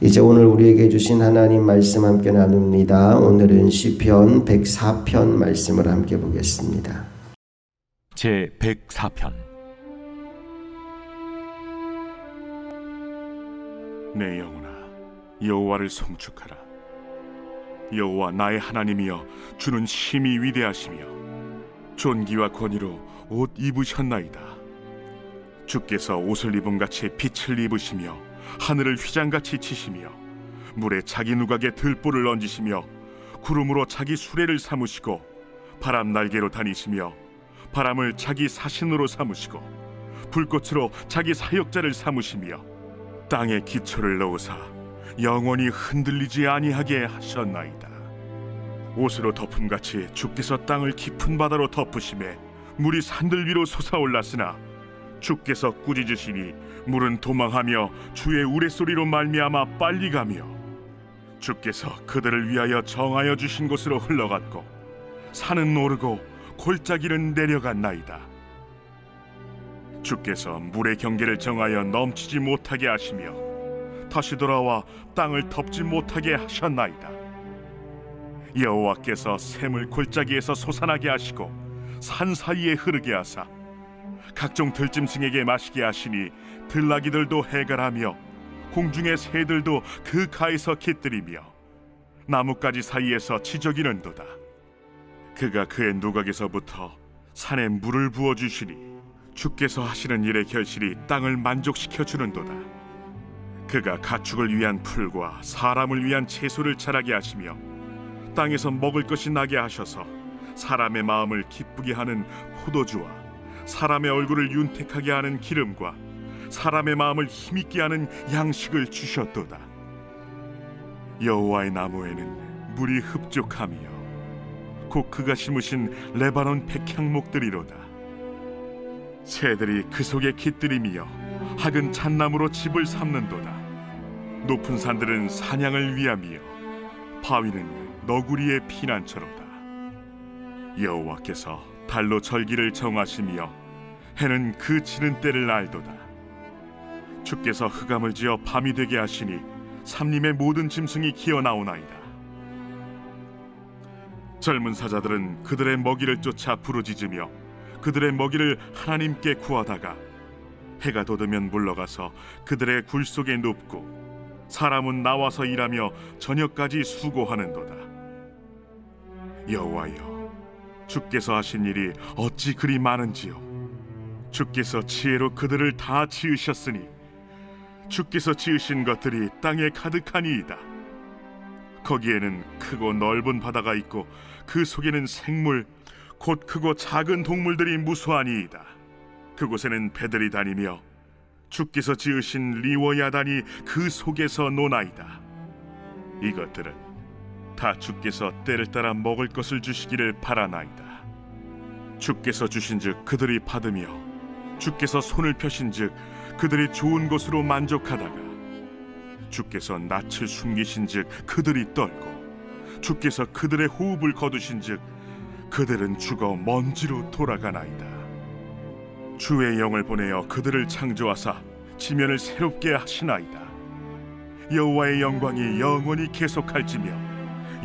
이제 오늘 우리에게 주신 하나님 말씀 함께 나눕니다. 오늘은 시편 104편 말씀을 함께 보겠습니다. 제 104편. 내 영혼아, 여호와를 송축하라. 여호와 나의 하나님이여, 주는 심히 위대하시며 존귀와 권위로 옷 입으셨나이다. 주께서 옷을 입음같이 빛을 입으시며 하늘을 휘장같이 치시며 물에 자기 누각에 들보를 얹으시며 구름으로 자기 수레를 삼으시고 바람 날개로 다니시며 바람을 자기 사신으로 삼으시고 불꽃으로 자기 사역자를 삼으시며 땅에 기초를 넣으사 영원히 흔들리지 아니하게 하셨나이다. 옷으로 덮음같이 주께서 땅을 깊은 바다로 덮으시매 물이 산들 위로 솟아올랐으나 주께서 꾸짖으시니 물은 도망하며 주의 우레소리로 말미암아 빨리 가며 주께서 그들을 위하여 정하여 주신 곳으로 흘러갔고 산은 오르고 골짜기는 내려갔나이다. 주께서 물의 경계를 정하여 넘치지 못하게 하시며 다시 돌아와 땅을 덮지 못하게 하셨나이다. 여호와께서 샘을 골짜기에서 솟아나게 하시고 산 사이에 흐르게 하사 각종 들짐승에게 마시게 하시니 들나귀들도 해갈하며 공중의 새들도 그 가에서 깃들이며 나뭇가지 사이에서 치저기는도다. 그가 그의 누각에서부터 산에 물을 부어주시니 주께서 하시는 일의 결실이 땅을 만족시켜 주는도다. 그가 가축을 위한 풀과 사람을 위한 채소를 자라게 하시며 땅에서 먹을 것이 나게 하셔서 사람의 마음을 기쁘게 하는 포도주와 사람의 얼굴을 윤택하게 하는 기름과 사람의 마음을 힘있게 하는 양식을 주셨도다. 여호와의 나무에는 물이 흡족하며 곧 그가 심으신 레바논 백향목들이로다. 새들이 그 속에 깃들이며 학은 잣나무로 집을 삼는도다. 높은 산들은 사냥을 위함이요 바위는 너구리의 피난처로다. 여호와께서 달로 절기를 정하시며 해는 그 지는 때를 알도다. 주께서 흑암을 지어 밤이 되게 하시니 삼림의 모든 짐승이 기어나오나이다. 젊은 사자들은 그들의 먹이를 쫓아 부르짖으며 그들의 먹이를 하나님께 구하다가 해가 돋으면 물러가서 그들의 굴 속에 눕고 사람은 나와서 일하며 저녁까지 수고하는도다. 여호와여, 주께서 하신 일이 어찌 그리 많은지요. 주께서 지혜로 그들을 다 지으셨으니 주께서 지으신 것들이 땅에 가득하니이다. 거기에는 크고 넓은 바다가 있고 그 속에는 생물 곧 크고 작은 동물들이 무수하니이다. 그곳에는 배들이 다니며 주께서 지으신 리워야단이 그 속에서 노나이다. 이것들은 다 주께서 때를 따라 먹을 것을 주시기를 바라나이다. 주께서 주신즉 그들이 받으며 주께서 손을 펴신즉 그들이 좋은 것으로 만족하다가 주께서 낯을 숨기신즉 그들이 떨고 주께서 그들의 호흡을 거두신즉 그들은 죽어 먼지로 돌아가나이다. 주의 영을 보내어 그들을 창조하사 지면을 새롭게 하시나이다. 여호와의 영광이 영원히 계속할지며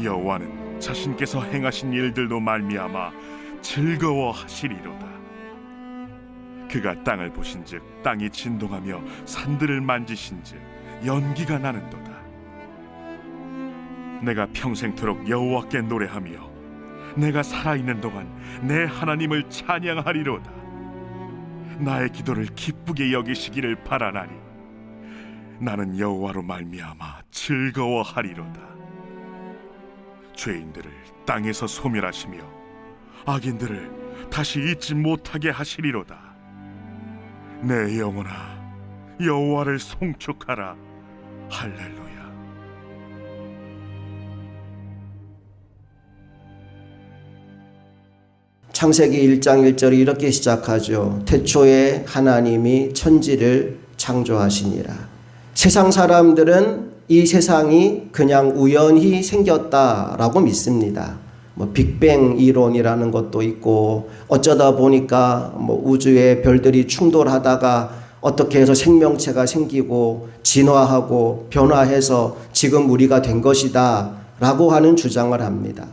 여호와는 자신께서 행하신 일들로 말미암아 즐거워하시리로다. 그가 땅을 보신즉 땅이 진동하며 산들을 만지신즉 연기가 나는도다. 내가 평생토록 여호와께 노래하며 내가 살아있는 동안 내 하나님을 찬양하리로다. 나의 기도를 기쁘게 여기시기를 바라나니 나는 여호와로 말미암아 즐거워하리로다. 죄인들을 땅에서 소멸하시며 악인들을 다시 잊지 못하게 하시리로다. 내 영혼아, 여호와를 송축하라. 할렐루야. 창세기 1장 1절이 이렇게 시작하죠. 태초에 하나님이 천지를 창조하시니라. 세상 사람들은 이 세상이 그냥 우연히 생겼다라고 믿습니다. 빅뱅 이론이라는 것도 있고 어쩌다 보니까 우주의 별들이 충돌하다가 어떻게 해서 생명체가 생기고 진화하고 변화해서 지금 우리가 된 것이다 라고 하는 주장을 합니다.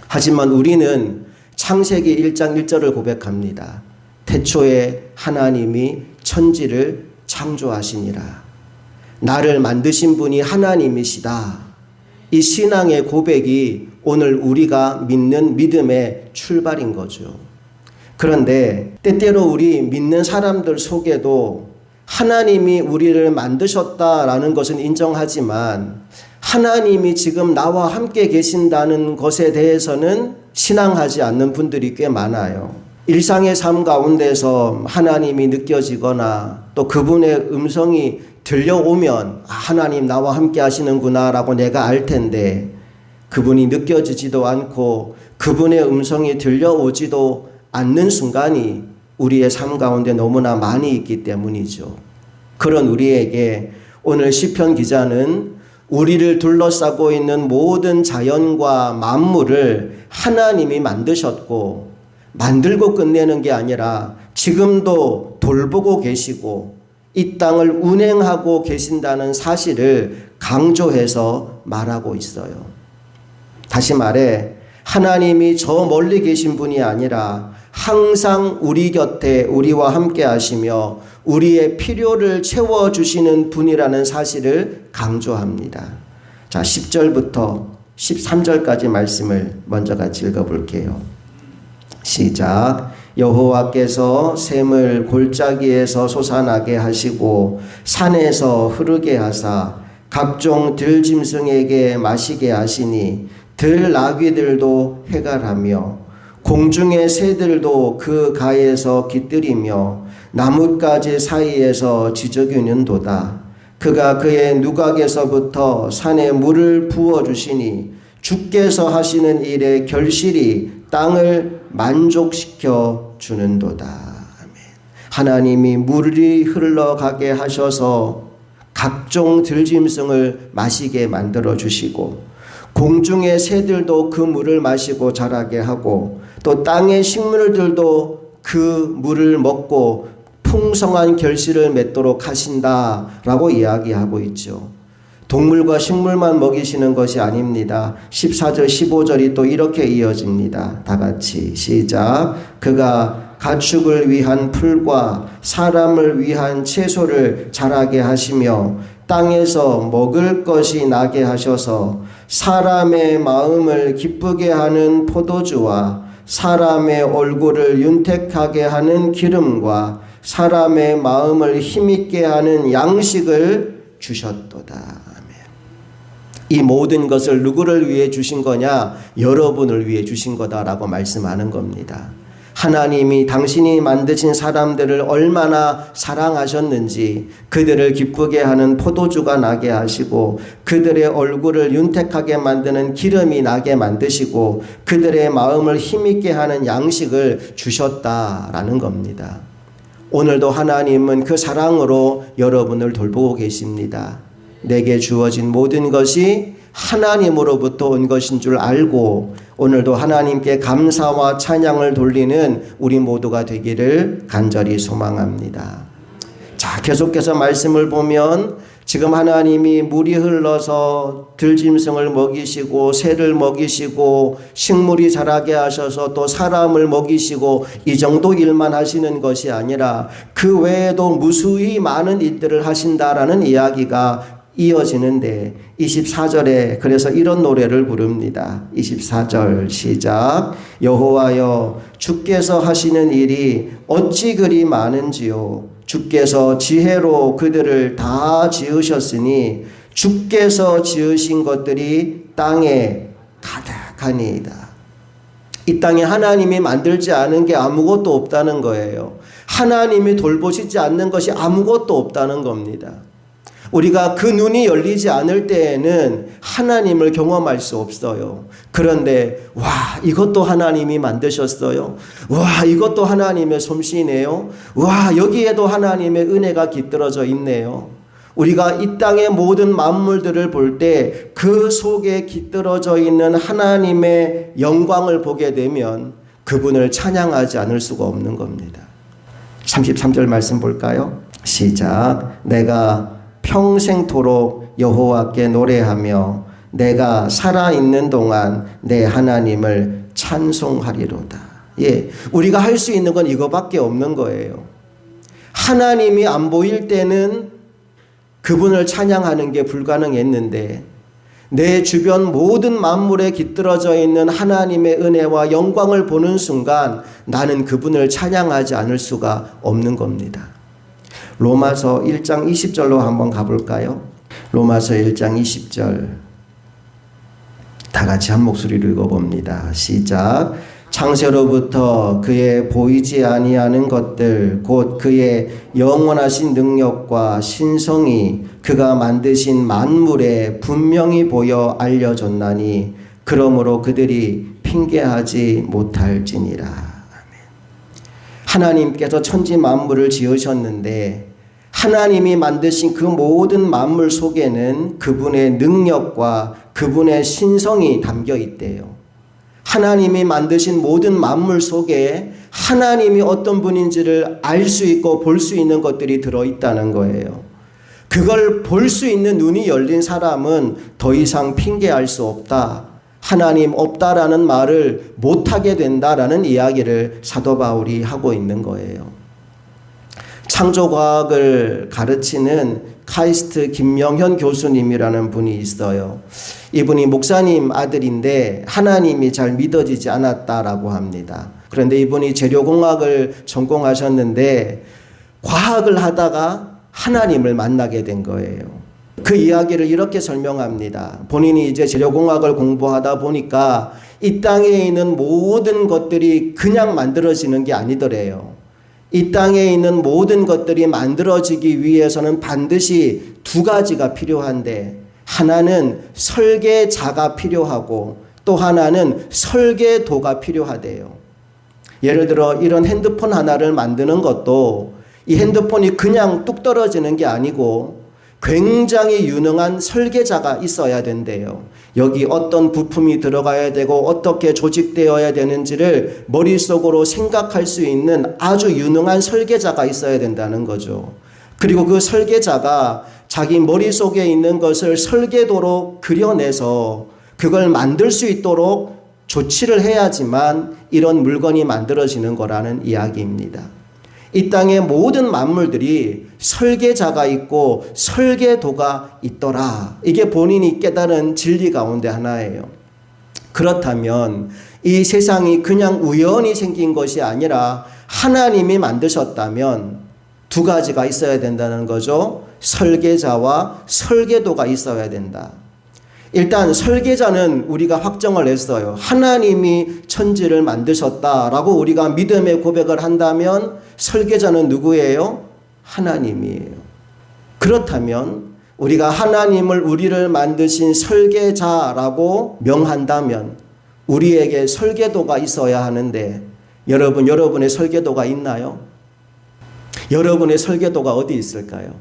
하지만 우리는 창세기 1장 1절을 고백합니다. 태초에 하나님이 천지를 창조하시니라. 나를 만드신 분이 하나님이시다. 이 신앙의 고백이 오늘 우리가 믿는 믿음의 출발인 거죠. 그런데 때때로 우리 믿는 사람들 속에도 하나님이 우리를 만드셨다라는 것은 인정하지만 하나님이 지금 나와 함께 계신다는 것에 대해서는 신앙하지 않는 분들이 꽤 많아요. 일상의 삶 가운데서 하나님이 느껴지거나 또 그분의 음성이 들려오면 하나님 나와 함께 하시는구나 라고 내가 알 텐데 그분이 느껴지지도 않고 그분의 음성이 들려오지도 않는 순간이 우리의 삶 가운데 너무나 많이 있기 때문이죠. 그런 우리에게 오늘 시편 기자는 우리를 둘러싸고 있는 모든 자연과 만물을 하나님이 만드셨고 만들고 끝내는 게 아니라 지금도 돌보고 계시고 이 땅을 운행하고 계신다는 사실을 강조해서 말하고 있어요. 다시 말해 하나님이 저 멀리 계신 분이 아니라 항상 우리 곁에 우리와 함께 하시며 우리의 필요를 채워주시는 분이라는 사실을 강조합니다. 자, 10절부터 13절까지 말씀을 먼저 같이 읽어볼게요. 시작. 여호와께서 샘을 골짜기에서 솟아나게 하시고 산에서 흐르게 하사 각종 들짐승에게 마시게 하시니 들나귀들도 해갈하며 공중의 새들도 그 가에서 깃들이며 나뭇가지 사이에서 지저귀는도다. 그가 그의 누각에서부터 산에 물을 부어주시니 주께서 하시는 일에 결실이 땅을 만족시켜 주는도다. 아멘. 하나님이 물이 흘러가게 하셔서 각종 들짐승을 마시게 만들어 주시고 공중의 새들도 그 물을 마시고 자라게 하고 또 땅의 식물들도 그 물을 먹고 풍성한 결실을 맺도록 하신다라고 이야기하고 있죠. 동물과 식물만 먹이시는 것이 아닙니다. 14절 15절이 또 이렇게 이어집니다. 다 같이 시작. 그가 가축을 위한 풀과 사람을 위한 채소를 자라게 하시며 땅에서 먹을 것이 나게 하셔서 사람의 마음을 기쁘게 하는 포도주와 사람의 얼굴을 윤택하게 하는 기름과 사람의 마음을 힘있게 하는 양식을 주셨도다. 아멘. 이 모든 것을 누구를 위해 주신 거냐? 여러분을 위해 주신 거다라고 말씀하는 겁니다. 하나님이 당신이 만드신 사람들을 얼마나 사랑하셨는지 그들을 기쁘게 하는 포도주가 나게 하시고 그들의 얼굴을 윤택하게 만드는 기름이 나게 만드시고 그들의 마음을 힘있게 하는 양식을 주셨다라는 겁니다. 오늘도 하나님은 그 사랑으로 여러분을 돌보고 계십니다. 내게 주어진 모든 것이 하나님으로부터 온 것인 줄 알고 오늘도 하나님께 감사와 찬양을 돌리는 우리 모두가 되기를 간절히 소망합니다. 자, 계속해서 말씀을 보면 지금 하나님이 물이 흘러서 들짐승을 먹이시고 새를 먹이시고 식물이 자라게 하셔서 또 사람을 먹이시고 이 정도 일만 하시는 것이 아니라 그 외에도 무수히 많은 일들을 하신다라는 이야기가 이어지는데 24절에 그래서 이런 노래를 부릅니다. 24절 시작. 여호와여 주께서 하시는 일이 어찌 그리 많은지요. 주께서 지혜로 그들을 다 지으셨으니 주께서 지으신 것들이 땅에 가득하니이다. 이 땅에 하나님이 만들지 않은 게 아무것도 없다는 거예요. 하나님이 돌보시지 않는 것이 아무것도 없다는 겁니다. 우리가 그 눈이 열리지 않을 때에는 하나님을 경험할 수 없어요. 그런데 와, 이것도 하나님이 만드셨어요. 와, 이것도 하나님의 솜씨네요. 와, 여기에도 하나님의 은혜가 깃들어져 있네요. 우리가 이 땅의 모든 만물들을 볼 때 그 속에 깃들어져 있는 하나님의 영광을 보게 되면 그분을 찬양하지 않을 수가 없는 겁니다. 33절 말씀 볼까요? 시작. 내가 평생토록 여호와께 노래하며 내가 살아있는 동안 내 하나님을 찬송하리로다. 예, 우리가 할 수 있는 건 이거밖에 없는 거예요. 하나님이 안 보일 때는 그분을 찬양하는 게 불가능했는데 내 주변 모든 만물에 깃들어져 있는 하나님의 은혜와 영광을 보는 순간 나는 그분을 찬양하지 않을 수가 없는 겁니다. 로마서 1장 20절로 한번 가볼까요? 로마서 1장 20절 다 같이 한 목소리로 읽어봅니다. 시작. 창세로부터 그의 보이지 아니하는 것들 곧 그의 영원하신 능력과 신성이 그가 만드신 만물에 분명히 보여 알려졌나니 그러므로 그들이 핑계하지 못할지니라. 아멘. 하나님께서 천지 만물을 지으셨는데 하나님이 만드신 그 모든 만물 속에는 그분의 능력과 그분의 신성이 담겨 있대요. 하나님이 만드신 모든 만물 속에 하나님이 어떤 분인지를 알 수 있고 볼 수 있는 것들이 들어있다는 거예요. 그걸 볼 수 있는 눈이 열린 사람은 더 이상 핑계할 수 없다. 하나님 없다라는 말을 못하게 된다라는 이야기를 사도 바울이 하고 있는 거예요. 창조과학을 가르치는 카이스트 김명현 교수님이라는 분이 있어요. 이분이 목사님 아들인데 하나님이 잘 믿어지지 않았다라고 합니다. 그런데 이분이 재료공학을 전공하셨는데 과학을 하다가 하나님을 만나게 된 거예요. 그 이야기를 이렇게 설명합니다. 본인이 이제 재료공학을 공부하다 보니까 이 땅에 있는 모든 것들이 그냥 만들어지는 게 아니더래요. 이 땅에 있는 모든 것들이 만들어지기 위해서는 반드시 두 가지가 필요한데 하나는 설계자가 필요하고 또 하나는 설계도가 필요하대요. 예를 들어 이런 핸드폰 하나를 만드는 것도 이 핸드폰이 그냥 뚝 떨어지는 게 아니고 굉장히 유능한 설계자가 있어야 된대요. 여기 어떤 부품이 들어가야 되고 어떻게 조직되어야 되는지를 머릿속으로 생각할 수 있는 아주 유능한 설계자가 있어야 된다는 거죠. 그리고 그 설계자가 자기 머릿속에 있는 것을 설계도로 그려내서 그걸 만들 수 있도록 조치를 해야지만 이런 물건이 만들어지는 거라는 이야기입니다. 이 땅의 모든 만물들이 설계자가 있고 설계도가 있더라. 이게 본인이 깨달은 진리 가운데 하나예요. 그렇다면 이 세상이 그냥 우연히 생긴 것이 아니라 하나님이 만드셨다면 두 가지가 있어야 된다는 거죠. 설계자와 설계도가 있어야 된다. 일단 설계자는 우리가 확정을 했어요. 하나님이 천지를 만드셨다라고 우리가 믿음의 고백을 한다면 설계자는 누구예요? 하나님이에요. 그렇다면 우리가 하나님을 우리를 만드신 설계자라고 명한다면 우리에게 설계도가 있어야 하는데 여러분의 설계도가 있나요? 여러분의 설계도가 어디 있을까요?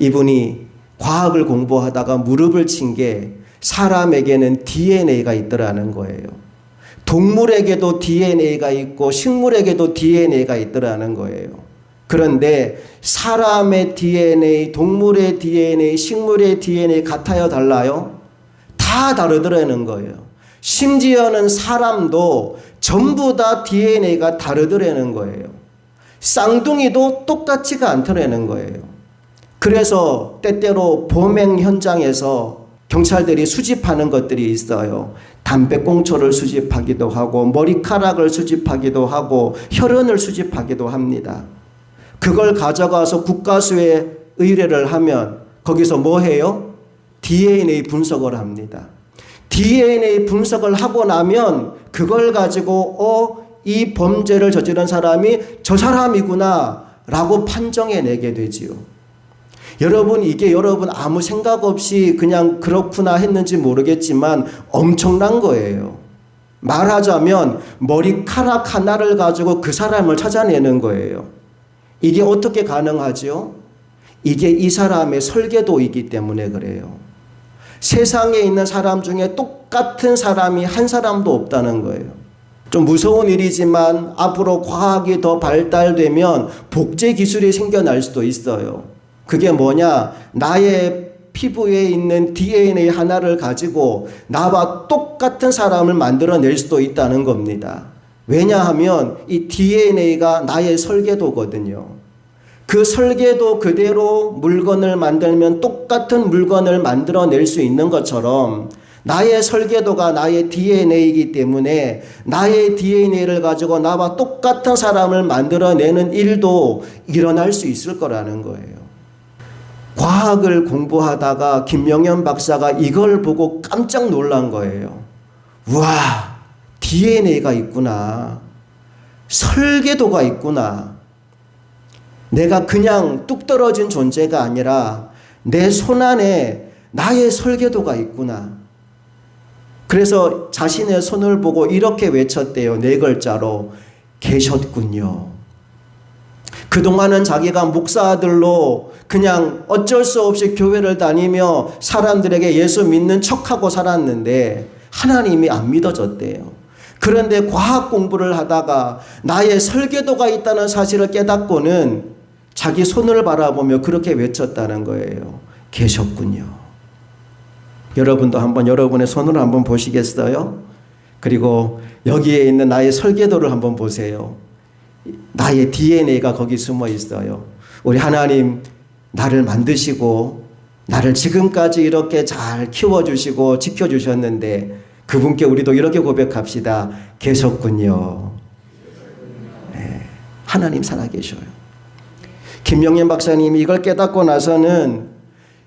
이분이 과학을 공부하다가 무릎을 친 게 사람에게는 DNA가 있더라는 거예요. 동물에게도 DNA가 있고 식물에게도 DNA가 있더라는 거예요. 그런데 사람의 DNA, 동물의 DNA, 식물의 DNA 같아요? 달라요? 다 다르더라는 거예요. 심지어는 사람도 전부 다 DNA가 다르더라는 거예요. 쌍둥이도 똑같지가 않더라는 거예요. 그래서 때때로 범행 현장에서 경찰들이 수집하는 것들이 있어요. 담배꽁초를 수집하기도 하고 머리카락을 수집하기도 하고 혈흔을 수집하기도 합니다. 그걸 가져가서 국가수에 의뢰를 하면 거기서 뭐 해요? DNA 분석을 합니다. DNA 분석을 하고 나면 그걸 가지고 이 범죄를 저지른 사람이 저 사람이구나 라고 판정해내게 되지요. 이게 여러분 아무 생각 없이 그냥 그렇구나 했는지 모르겠지만 엄청난 거예요. 말하자면 머리카락 하나를 가지고 그 사람을 찾아내는 거예요. 이게 어떻게 가능하죠? 이게 이 사람의 설계도이기 때문에 그래요. 세상에 있는 사람 중에 똑같은 사람이 한 사람도 없다는 거예요. 좀 무서운 일이지만 앞으로 과학이 더 발달되면 복제 기술이 생겨날 수도 있어요. 그게 뭐냐? 나의 피부에 있는 DNA 하나를 가지고 나와 똑같은 사람을 만들어낼 수도 있다는 겁니다. 왜냐하면 이 DNA가 나의 설계도거든요. 그 설계도 그대로 물건을 만들면 똑같은 물건을 만들어낼 수 있는 것처럼 나의 설계도가 나의 DNA이기 때문에 나의 DNA를 가지고 나와 똑같은 사람을 만들어내는 일도 일어날 수 있을 거라는 거예요. 과학을 공부하다가 김명현 박사가 이걸 보고 깜짝 놀란 거예요. 우와, DNA가 있구나. 설계도가 있구나. 내가 그냥 뚝 떨어진 존재가 아니라 내 손 안에 나의 설계도가 있구나. 그래서 자신의 손을 보고 이렇게 외쳤대요. 4글자로 계셨군요. 그동안은 자기가 목사들로 그냥 어쩔 수 없이 교회를 다니며 사람들에게 예수 믿는 척하고 살았는데 하나님이 안 믿어졌대요. 그런데 과학 공부를 하다가 나의 설계도가 있다는 사실을 깨닫고는 자기 손을 바라보며 그렇게 외쳤다는 거예요. 계셨군요. 여러분도 한번 여러분의 손을 한번 보시겠어요? 그리고 여기에 있는 나의 설계도를 한번 보세요. 나의 DNA가 거기 숨어 있어요. 우리 하나님 나를 만드시고 나를 지금까지 이렇게 잘 키워주시고 지켜주셨는데 그분께 우리도 이렇게 고백합시다. 계셨군요. 네, 하나님 살아계셔요. 김명현 박사님이 이걸 깨닫고 나서는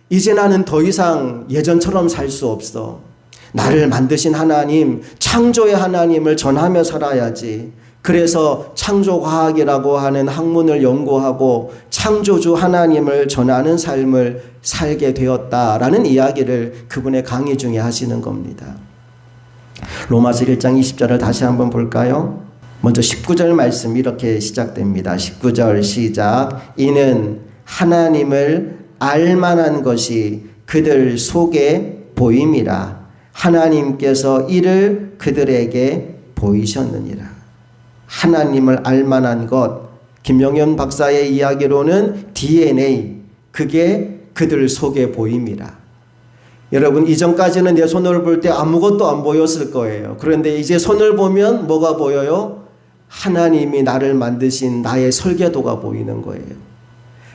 이제 나는 더 이상 예전처럼 살 수 없어. 나를 만드신 하나님, 창조의 하나님을 전하며 살아야지. 그래서 창조과학이라고 하는 학문을 연구하고 창조주 하나님을 전하는 삶을 살게 되었다라는 이야기를 그분의 강의 중에 하시는 겁니다. 로마서 1장 20절을 다시 한번 볼까요? 먼저 19절 말씀 이렇게 시작됩니다. 19절 시작. 이는 하나님을 알만한 것이 그들 속에 보임이라. 하나님께서 이를 그들에게 보이셨느니라. 하나님을 알만한 것, 김명현 박사의 이야기로는 DNA, 그게 그들 속에 보임이라. 여러분, 이전까지는 내 손을 볼 때 아무것도 안 보였을 거예요. 그런데 이제 손을 보면 뭐가 보여요? 하나님이 나를 만드신 나의 설계도가 보이는 거예요.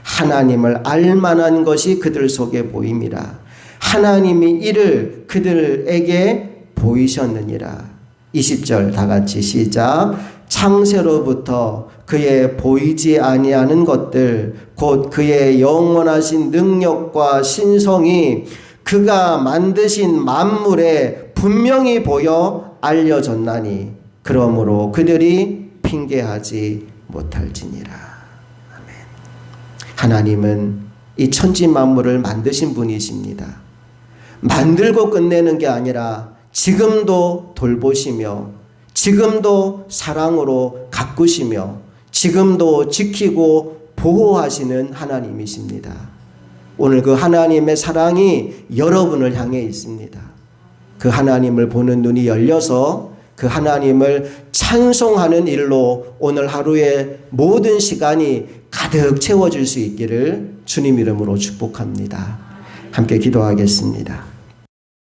하나님을 알만한 것이 그들 속에 보임이라. 하나님이 이를 그들에게 보이셨느니라. 20절 다 같이 시작. 창세로부터 그의 보이지 아니하는 것들 곧 그의 영원하신 능력과 신성이 그가 만드신 만물에 분명히 보여 알려졌나니 그러므로 그들이 핑계하지 못할지니라. 아멘. 하나님은 이 천지 만물을 만드신 분이십니다. 만들고 끝내는 게 아니라 지금도 돌보시며 지금도 사랑으로 가꾸시며 지금도 지키고 보호하시는 하나님이십니다. 오늘 그 하나님의 사랑이 여러분을 향해 있습니다. 그 하나님을 보는 눈이 열려서 그 하나님을 찬송하는 일로 오늘 하루의 모든 시간이 가득 채워질 수 있기를 주님 이름으로 축복합니다. 함께 기도하겠습니다.